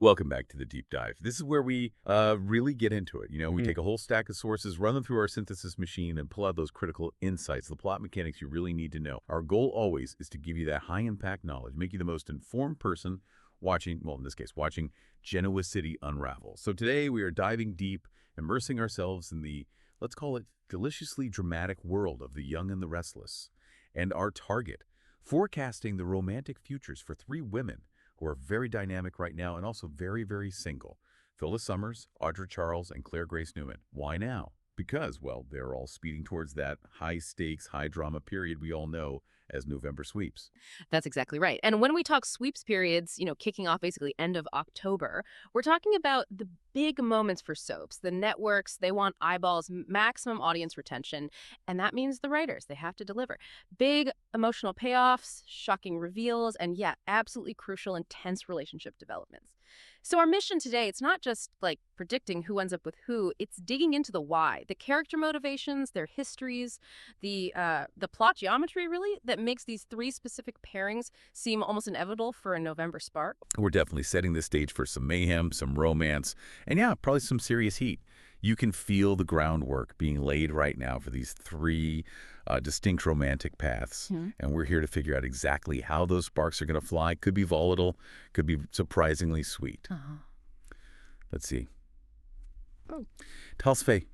Welcome back to the deep dive. This is where we really get into it. We take a whole stack of sources, run them through our synthesis machine, and pull out those critical insights, the plot mechanics you really need to know. Our goal always is to give you that high-impact knowledge, make you the most informed person watching, well, in this case, watching Genoa City unravel. So today we are diving deep, immersing ourselves in the, let's call it, deliciously dramatic world of the young and the restless. And our target, forecasting the romantic futures for three women who are very dynamic right now and also very, very single. Phyllis Summers, Audra Charles, and Claire Grace Newman. Why now? Because, well, they're all speeding towards that high-stakes, high-drama period we all know as November sweeps. That's exactly right. And when we talk sweeps periods, kicking off basically end of October, we're talking about the big moments for soaps. The networks, they want eyeballs, maximum audience retention, and that means the writers, they have to deliver. Big emotional payoffs, shocking reveals, and yeah, absolutely crucial, intense relationship developments. So our mission today, it's not just like predicting who ends up with who, it's digging into the why, the character motivations, their histories, the plot geometry, really, that makes these three specific pairings seem almost inevitable for a November spark. We're definitely setting the stage for some mayhem, some romance, and yeah, probably some serious heat. You can feel the groundwork being laid right now for these three distinct romantic paths. And we're here to figure out exactly how those sparks are going to fly. Could be volatile, could be surprisingly sweet. Let's see. Tell us, Faye.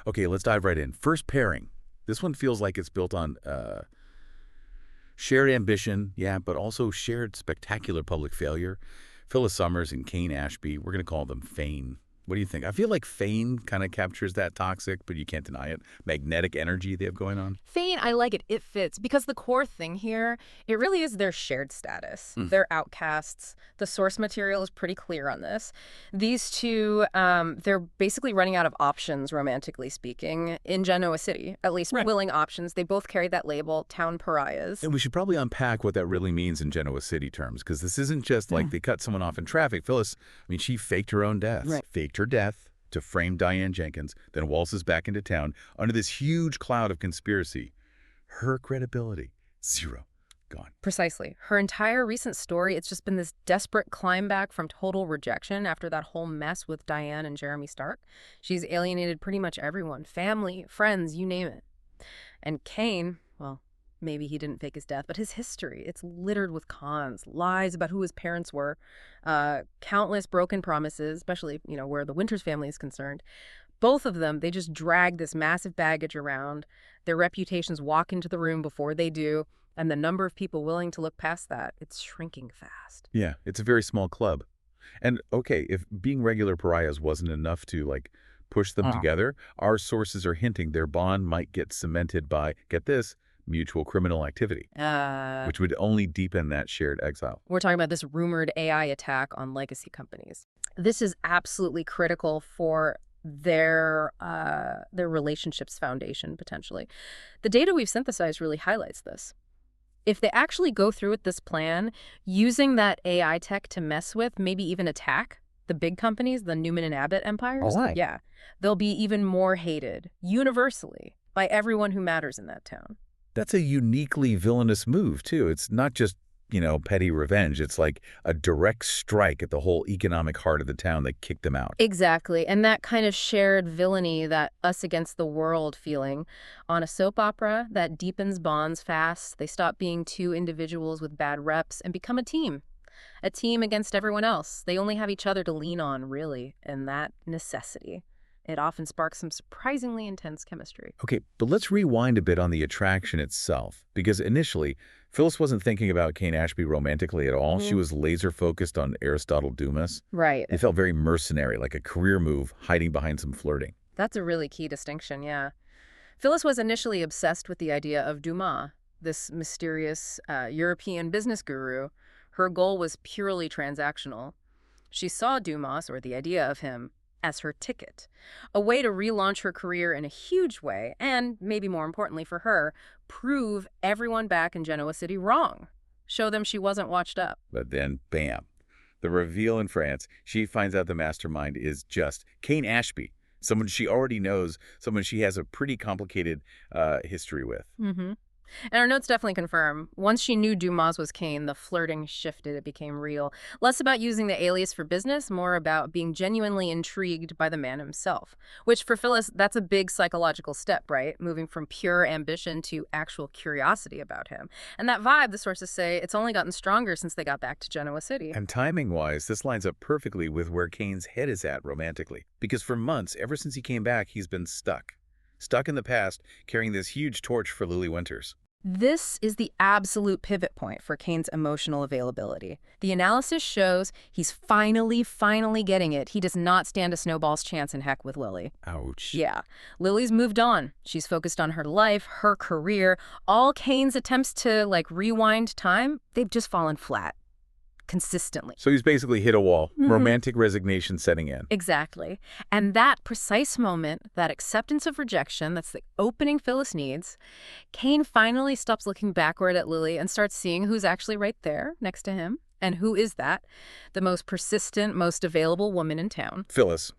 Okay, let's dive right in. First pairing. This one feels like it's built on shared ambition, yeah, but also shared spectacular public failure. Phyllis Summers and Kane Ashby. We're going to call them Fane. What do you think? I feel like Fane kind of captures that toxic, but you can't deny it, magnetic energy they have going on. Fane, I like it. It fits because the core thing here, it really is their shared status. They're outcasts. The source material is pretty clear on this. These two, they're basically running out of options, romantically speaking, in Genoa City, at least willing options. They both carry that label, town pariahs. And we should probably unpack what that really means in Genoa City terms, because this isn't just like they cut someone off in traffic. Phyllis, she faked her own death. Faked her death to frame Diane Jenkins, then waltzes back into town under this huge cloud of conspiracy. Her credibility, zero. Gone. Precisely. Her entire recent story, it's just been this desperate climb back from total rejection after that whole mess with Diane and Jeremy Stark. She's alienated pretty much everyone, family, friends, you name it. And Kane, well, maybe he didn't fake his death, but his history, it's littered with cons, lies about who his parents were, countless broken promises, especially, where the Winters family is concerned. Both of them, they just drag this massive baggage around. Their reputations walk into the room before they do, and the number of people willing to look past that, it's shrinking fast. Yeah, it's a very small club. And okay, if being regular pariahs wasn't enough to, push them together, our sources are hinting their bond might get cemented by, get this, mutual criminal activity, which would only deepen that shared exile. We're talking about this rumored AI attack on legacy companies. This is absolutely critical for their relationships foundation, potentially. The data we've synthesized really highlights this. If they actually go through with this plan, using that AI tech to mess with, maybe even attack the big companies, the Newman and Abbott empires, yeah, they'll be even more hated universally by everyone who matters in that town. That's a uniquely villainous move, too. It's not just, petty revenge. It's like a direct strike at the whole economic heart of the town that kicked them out. Exactly. And that kind of shared villainy, that us against the world feeling on a soap opera, that deepens bonds fast. They stop being two individuals with bad reps and become a team against everyone else. They only have each other to lean on, really, and that necessity. It often sparks some surprisingly intense chemistry. Okay, but let's rewind a bit on the attraction itself, because initially, Phyllis wasn't thinking about Kane Ashby romantically at all. She was laser-focused on Aristotle Dumas. Right. It felt very mercenary, like a career move, hiding behind some flirting. That's a really key distinction, yeah. Phyllis was initially obsessed with the idea of Dumas, this mysterious European business guru. Her goal was purely transactional. She saw Dumas, or the idea of him, as her ticket, a way to relaunch her career in a huge way, and, maybe more importantly for her, prove everyone back in Genoa City wrong. Show them she wasn't washed up. But then, bam, the reveal in France, she finds out the mastermind is just Kane Ashby, someone she already knows, someone she has a pretty complicated history with. And our notes definitely confirm. Once she knew Dumas was Kane, the flirting shifted. It became real. Less about using the alias for business, more about being genuinely intrigued by the man himself. Which, for Phyllis, that's a big psychological step, right? Moving from pure ambition to actual curiosity about him. And that vibe, the sources say, it's only gotten stronger since they got back to Genoa City. And timing-wise, this lines up perfectly with where Kane's head is at romantically. Because for months, ever since he came back, he's been stuck. Stuck in the past, carrying this huge torch for Lily Winters. This is the absolute pivot point for Kane's emotional availability. The analysis shows he's finally getting it. He does not stand a snowball's chance in heck with Lily. Ouch. Yeah. Lily's moved on. She's focused on her life, her career. All Kane's attempts to, rewind time, they've just fallen flat. Consistently. So he's basically hit a wall. Romantic resignation setting in. Exactly. And that precise moment, that acceptance of rejection, that's the opening Phyllis needs, Kane finally stops looking backward at Lily and starts seeing who's actually right there next to him. And who is that? The most persistent, most available woman in town. Phyllis,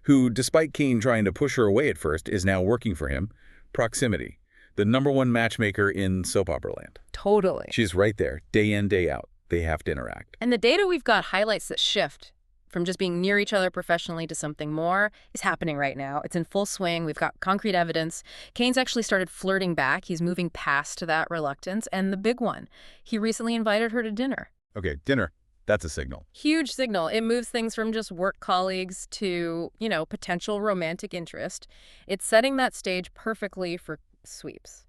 who, despite Kane trying to push her away at first, is now working for him. Proximity. The #1 matchmaker in soap opera land. Totally. She's right there, day in, day out. They have to interact. And the data we've got highlights that shift from just being near each other professionally to something more is happening right now. It's in full swing. We've got concrete evidence. Kane's actually started flirting back. He's moving past that reluctance. And the big one, he recently invited her to dinner. Okay, dinner. That's a signal. Huge signal. It moves things from just work colleagues to, potential romantic interest. It's setting that stage perfectly for sweeps.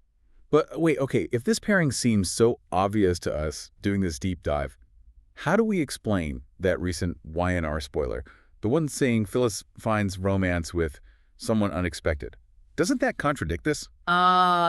But wait, okay, if this pairing seems so obvious to us doing this deep dive, how do we explain that recent Y&R spoiler? The one saying Phyllis finds romance with someone unexpected. Doesn't that contradict this?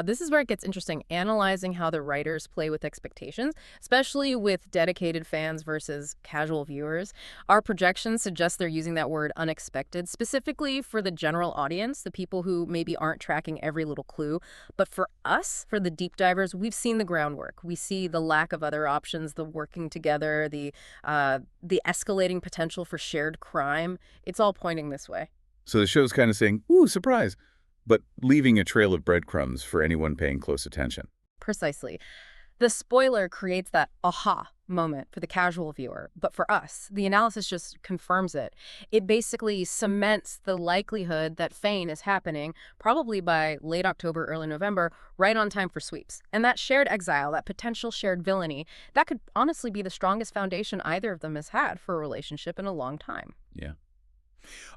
This is where it gets interesting, analyzing how the writers play with expectations, especially with dedicated fans versus casual viewers. Our projections suggest they're using that word unexpected, specifically for the general audience, the people who maybe aren't tracking every little clue. But for us, for the deep divers, we've seen the groundwork. We see the lack of other options, the working together, the escalating potential for shared crime. It's all pointing this way. So the show's kind of saying, ooh, surprise, but leaving a trail of breadcrumbs for anyone paying close attention. Precisely. The spoiler creates that aha moment for the casual viewer, but for us, the analysis just confirms it. It basically cements the likelihood that Fane is happening, probably by late October, early November, right on time for sweeps. And that shared exile, that potential shared villainy, that could honestly be the strongest foundation either of them has had for a relationship in a long time. Yeah.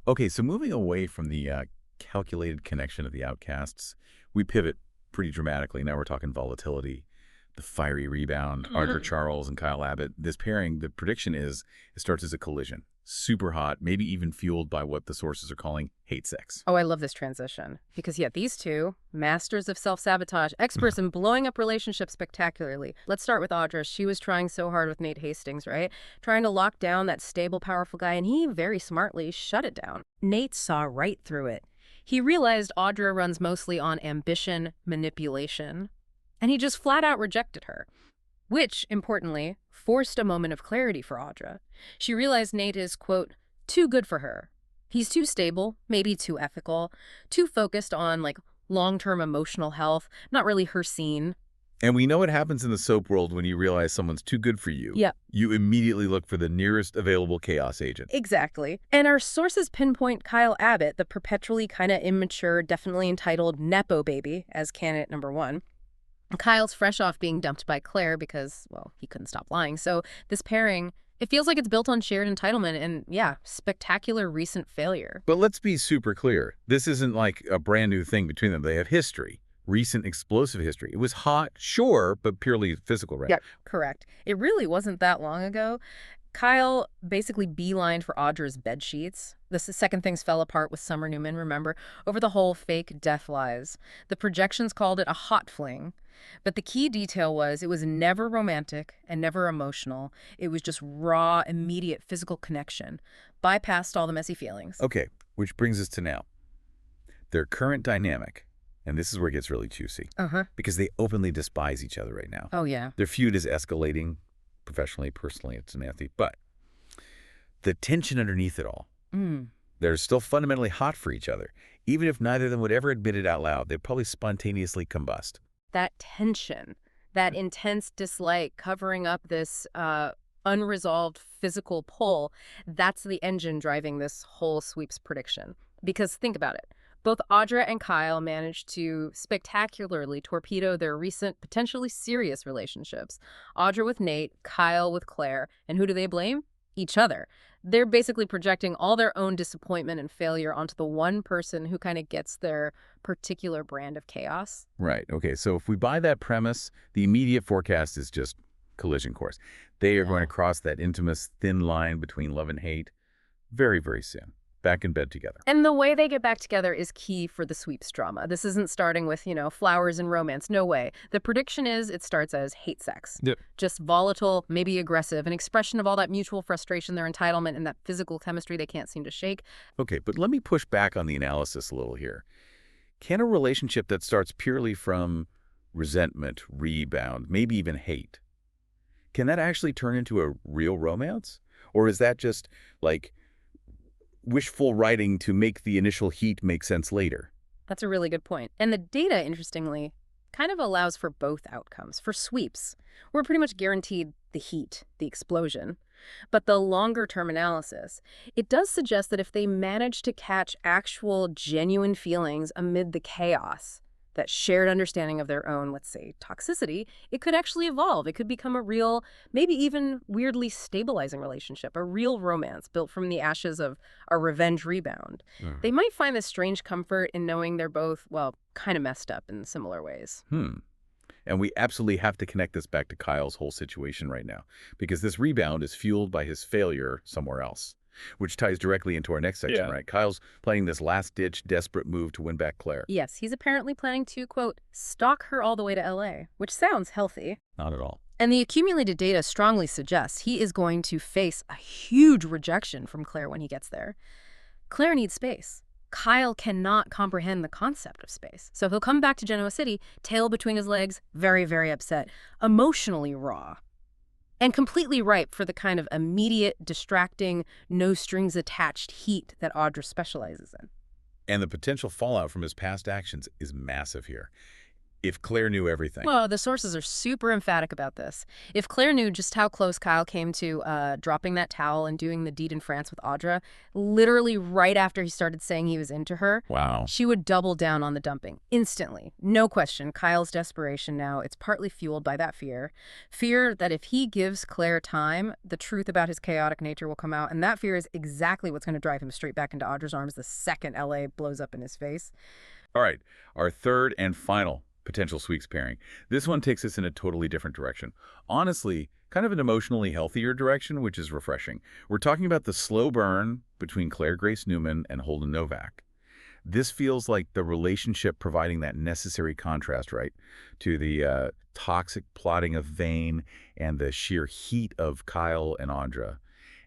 Okay, so moving away from the calculated connection of the outcasts, we pivot pretty dramatically. Now we're talking volatility, the fiery rebound, Audra Charles and Kyle Abbott. This pairing, the prediction is it starts as a collision. Super hot, maybe even fueled by what the sources are calling hate sex. Oh, I love this transition. Because, these two, masters of self-sabotage, experts in blowing up relationships spectacularly. Let's start with Audra. She was trying so hard with Nate Hastings, right? Trying to lock down that stable, powerful guy, and he very smartly shut it down. Nate saw right through it. He realized Audra runs mostly on ambition, manipulation, and he just flat out rejected her. Which, importantly, forced a moment of clarity for Audra. She realized Nate is, quote, too good for her. He's too stable, maybe too ethical, too focused on, long-term emotional health, not really her scene. And we know what happens in the soap world when you realize someone's too good for you. Yep. You immediately look for the nearest available chaos agent. Exactly. And our sources pinpoint Kyle Abbott, the perpetually kind of immature, definitely entitled Nepo baby, as candidate #1. Kyle's fresh off being dumped by Claire because, he couldn't stop lying. So this pairing, it feels like it's built on shared entitlement and, spectacular recent failure. But let's be super clear. This isn't like a brand new thing between them. They have history. Recent explosive history. It was hot, sure, but purely physical, right? Yeah, correct. It really wasn't that long ago. Kyle basically beelined for Audra's bed sheets. The second things fell apart with Summer Newman, remember, over the whole fake death lies. The projections called it a hot fling. But the key detail was it was never romantic and never emotional. It was just raw, immediate physical connection. Bypassed all the messy feelings. Okay, which brings us to now. Their current dynamic. And this is where it gets really juicy. Because they openly despise each other right now. Oh, yeah. Their feud is escalating professionally, personally. It's nasty. But the tension underneath it all, they're still fundamentally hot for each other. Even if neither of them would ever admit it out loud, they'd probably spontaneously combust. that tension, that intense dislike covering up this unresolved physical pull, that's the engine driving this whole sweeps prediction. Because think about it. Both Audra and Kyle managed to spectacularly torpedo their recent, potentially serious relationships. Audra with Nate, Kyle with Claire, and who do they blame? Each other. They're basically projecting all their own disappointment and failure onto the one person who kind of gets their particular brand of chaos. Right. Okay. So if we buy that premise, the immediate forecast is just collision course. They are going to cross that infamous thin line between love and hate very, very soon. Back in bed together. And the way they get back together is key for the sweeps drama. This isn't starting with, flowers and romance. No way. The prediction is it starts as hate sex. Yep. Just volatile, maybe aggressive, an expression of all that mutual frustration, their entitlement, and that physical chemistry they can't seem to shake. Okay, but let me push back on the analysis a little here. Can a relationship that starts purely from resentment, rebound, maybe even hate, can that actually turn into a real romance? Or is that just like wishful writing to make the initial heat make sense later? That's a really good point. And the data, interestingly, kind of allows for both outcomes. For sweeps, we're pretty much guaranteed the heat, the explosion. But the longer-term analysis, it does suggest that if they manage to catch actual, genuine feelings amid the chaos, that shared understanding of their own, let's say, toxicity, it could actually evolve. It could become a real, maybe even weirdly stabilizing relationship, a real romance built from the ashes of a revenge rebound. They might find this strange comfort in knowing they're both, well, kind of messed up in similar ways. And we absolutely have to connect this back to Kyle's whole situation right now, because this rebound is fueled by his failure somewhere else, which ties directly into our next section, right? Kyle's planning this last-ditch, desperate move to win back Claire. Yes, he's apparently planning to, quote, stalk her all the way to L.A., which sounds healthy. Not at all. And the accumulated data strongly suggests he is going to face a huge rejection from Claire when he gets there. Claire needs space. Kyle cannot comprehend the concept of space. So he'll come back to Genoa City, tail between his legs, very, very upset, emotionally raw, and completely ripe for the kind of immediate, distracting, no-strings-attached heat that Audra specializes in. And the potential fallout from his past actions is massive here. If Claire knew everything. Well, the sources are super emphatic about this. If Claire knew just how close Kyle came to dropping that towel and doing the deed in France with Audra, literally right after he started saying he was into her, wow, she would double down on the dumping instantly. No question. Kyle's desperation now, it's partly fueled by that fear. Fear that if he gives Claire time, the truth about his chaotic nature will come out. And that fear is exactly what's going to drive him straight back into Audra's arms the second LA blows up in his face. All right, our third and final potential sweeps pairing. This one takes us in a totally different direction. Honestly, kind of an emotionally healthier direction, which is refreshing. We're talking about the slow burn between Claire Grace Newman and Holden Novak. This feels like the relationship providing that necessary contrast, right, to the toxic plotting of Vane and the sheer heat of Kyle and Audra.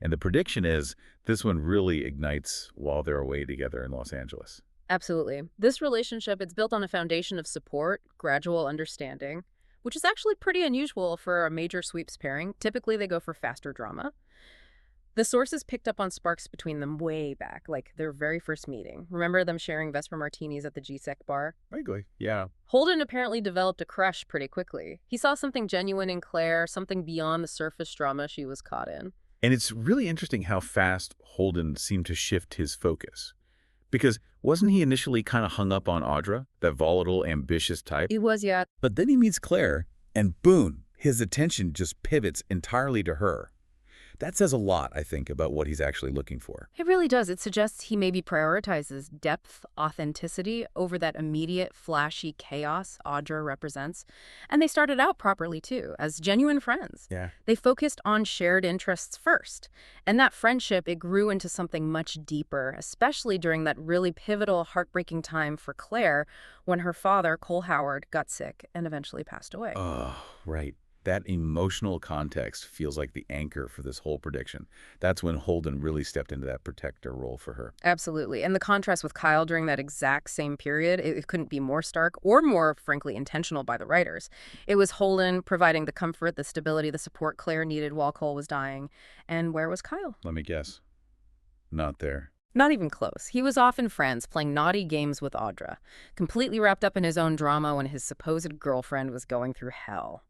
And the prediction is this one really ignites while they're away together in Los Angeles. Absolutely. This relationship, it's built on a foundation of support, gradual understanding, which is actually pretty unusual for a major sweeps pairing. Typically, they go for faster drama. The sources picked up on sparks between them way back, like their very first meeting. Remember them sharing Vesper martinis at the GSEC bar? Vaguely, yeah. Holden apparently developed a crush pretty quickly. He saw something genuine in Claire, something beyond the surface drama she was caught in. And it's really interesting how fast Holden seemed to shift his focus. Because wasn't he initially kind of hung up on Audra, that volatile, ambitious type? He was, yeah. But then he meets Claire, and boom, his attention just pivots entirely to her. That says a lot, I think, about what he's actually looking for. It really does. It suggests he maybe prioritizes depth, authenticity over that immediate, flashy chaos Audra represents. And they started out properly, too, as genuine friends. Yeah. They focused on shared interests first. And that friendship, it grew into something much deeper, especially during that really pivotal, heartbreaking time for Claire when her father, Cole Howard, got sick and eventually passed away. Oh, right. That emotional context feels like the anchor for this whole prediction. That's when Holden really stepped into that protector role for her. Absolutely. And the contrast with Kyle during that exact same period, it couldn't be more stark or more, frankly, intentional by the writers. It was Holden providing the comfort, the stability, the support Claire needed while Cole was dying. And where was Kyle? Let me guess. Not there. Not even close. He was off in France playing naughty games with Audra, completely wrapped up in his own drama when his supposed girlfriend was going through hell.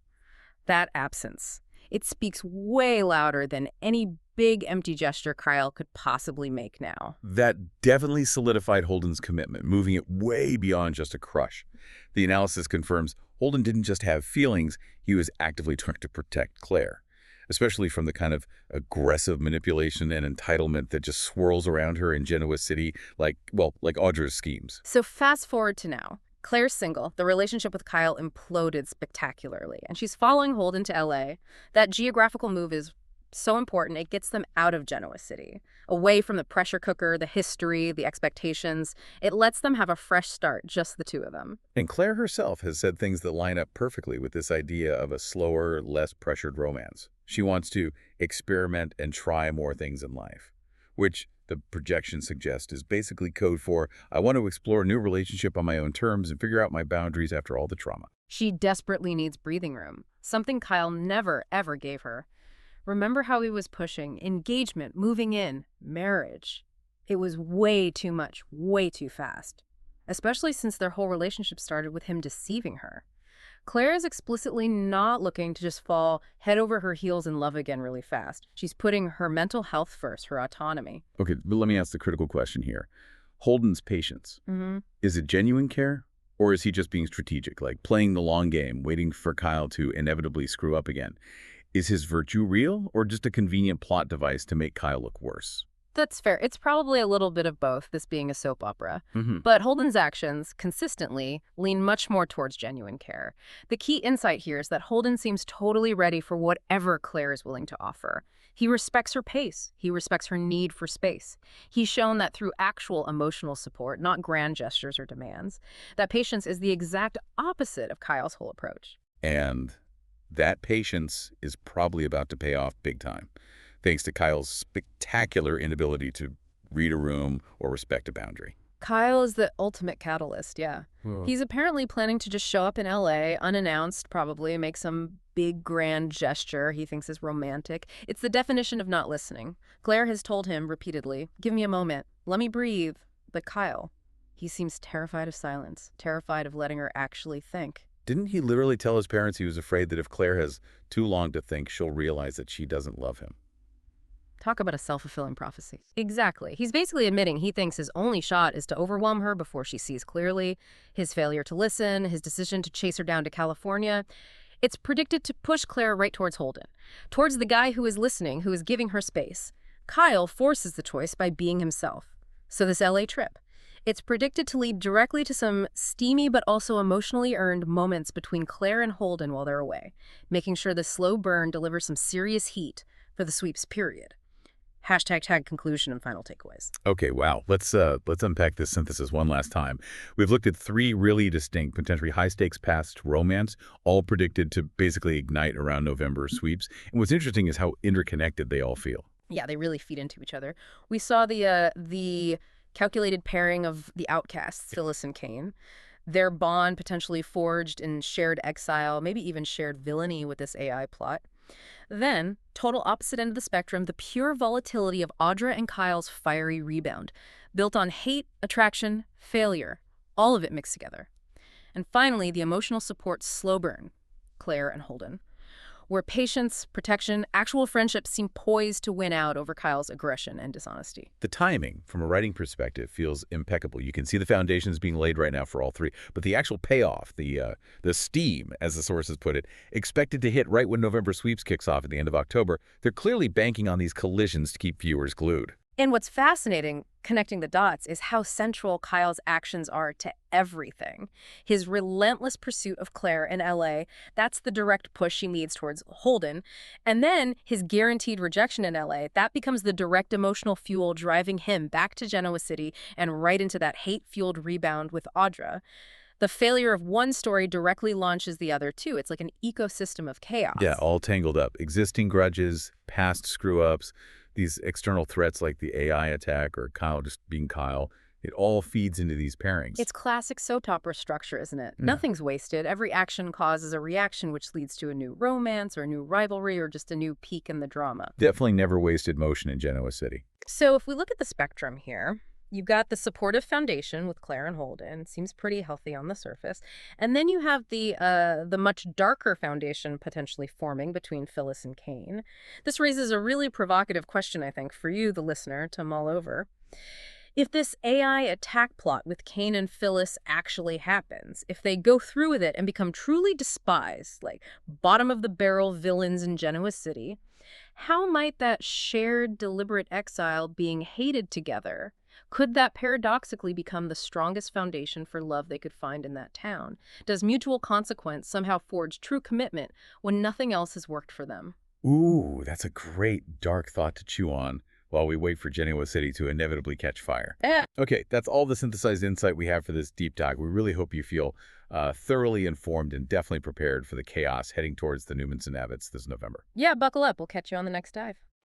That absence, it speaks way louder than any big empty gesture Kyle could possibly make now. That definitely solidified Holden's commitment, moving it way beyond just a crush. The analysis confirms Holden didn't just have feelings, he was actively trying to protect Claire, especially from the kind of aggressive manipulation and entitlement that just swirls around her in Genoa City, like Audra's schemes. So fast forward to now. Claire's single. The relationship with Kyle imploded spectacularly, and she's following Holden to LA. That geographical move is so important. It gets them out of Genoa City, away from the pressure cooker, the history, the expectations. It lets them have a fresh start, just the two of them. And Claire herself has said things that line up perfectly with this idea of a slower, less pressured romance. She wants to experiment and try more things in life, which the projection suggests is basically code for, I want to explore a new relationship on my own terms and figure out my boundaries after all the trauma. She desperately needs breathing room, something Kyle never, ever gave her. Remember how he was pushing engagement, moving in, marriage. It was way too much, way too fast, especially since their whole relationship started with him deceiving her. Claire is explicitly not looking to just fall head over her heels in love again really fast. She's putting her mental health first, her autonomy. Okay, but let me ask the critical question here. Holden's patience, is it genuine care? Or is he just being strategic, like playing the long game, waiting for Kyle to inevitably screw up again? Is his virtue real or just a convenient plot device to make Kyle look worse? That's fair. It's probably a little bit of both, this being a soap opera. But Holden's actions, consistently, lean much more towards genuine care. The key insight here is that Holden seems totally ready for whatever Claire is willing to offer. He respects her pace. He respects her need for space. He's shown that through actual emotional support, not grand gestures or demands, that patience is the exact opposite of Kyle's whole approach. And that patience is probably about to pay off big time, thanks to Kyle's spectacular inability to read a room or respect a boundary. Kyle is the ultimate catalyst, yeah. Whoa. He's apparently planning to just show up in LA, unannounced probably, make some big grand gesture he thinks is romantic. It's the definition of not listening. Claire has told him repeatedly, give me a moment, let me breathe. But Kyle, he seems terrified of silence, terrified of letting her actually think. Didn't he literally tell his parents he was afraid that if Claire has too long to think, she'll realize that she doesn't love him? Talk about a self-fulfilling prophecy. Exactly. He's basically admitting he thinks his only shot is to overwhelm her before she sees clearly. His failure to listen, his decision to chase her down to California. It's predicted to push Claire right towards Holden, towards the guy who is listening, who is giving her space. Kyle forces the choice by being himself. So this LA trip, it's predicted to lead directly to some steamy but also emotionally earned moments between Claire and Holden while they're away, making sure the slow burn delivers some serious heat for the sweeps period. #tag conclusion and final takeaways. Okay, wow. Let's unpack this synthesis one last time. We've looked at 3 really distinct, potentially high-stakes past romance, all predicted to basically ignite around November sweeps. And what's interesting is how interconnected they all feel. Yeah, they really feed into each other. We saw the calculated pairing of the outcasts, Phyllis and Cain. Their bond potentially forged in shared exile, maybe even shared villainy with this AI plot. Then, total opposite end of the spectrum, the pure volatility of Audra and Kyle's fiery rebound, built on hate, attraction, failure, all of it mixed together. And finally, the emotional support slow burn, Claire and Holden, where patience, protection, actual friendships seem poised to win out over Kyle's aggression and dishonesty. The timing, from a writing perspective, feels impeccable. You can see the foundations being laid right now for all 3. But the actual payoff, the steam, as the sources put it, expected to hit right when November sweeps kicks off at the end of October. They're clearly banking on these collisions to keep viewers glued. And what's fascinating, connecting the dots, is how central Kyle's actions are to everything. His relentless pursuit of Claire in LA, that's the direct push she needs towards Holden. And then his guaranteed rejection in LA, that becomes the direct emotional fuel driving him back to Genoa City and right into that hate-fueled rebound with Audra. The failure of one story directly launches the other, too. It's like an ecosystem of chaos. Yeah, all tangled up. Existing grudges, past screw-ups, these external threats like the AI attack or Kyle just being Kyle, it all feeds into these pairings. It's classic soap opera structure, isn't it? Yeah. Nothing's wasted. Every action causes a reaction, which leads to a new romance or a new rivalry or just a new peak in the drama. Definitely never wasted motion in Genoa City. So if we look at the spectrum here, you've got the supportive foundation with Claire and Holden. Seems pretty healthy on the surface. And then you have the much darker foundation potentially forming between Phyllis and Kane. This raises a really provocative question, I think, for you, the listener, to mull over. If this AI attack plot with Kane and Phyllis actually happens, if they go through with it and become truly despised, like bottom of the barrel villains in Genoa City, how might that shared deliberate exile being hated together, could that paradoxically become the strongest foundation for love they could find in that town? Does mutual consequence somehow forge true commitment when nothing else has worked for them? Ooh, that's a great dark thought to chew on while we wait for Genoa City to inevitably catch fire. Eh. Okay, that's all the synthesized insight we have for this deep dive. We really hope you feel thoroughly informed and definitely prepared for the chaos heading towards the Newmans and Abbotts this November. Yeah, buckle up. We'll catch you on the next dive.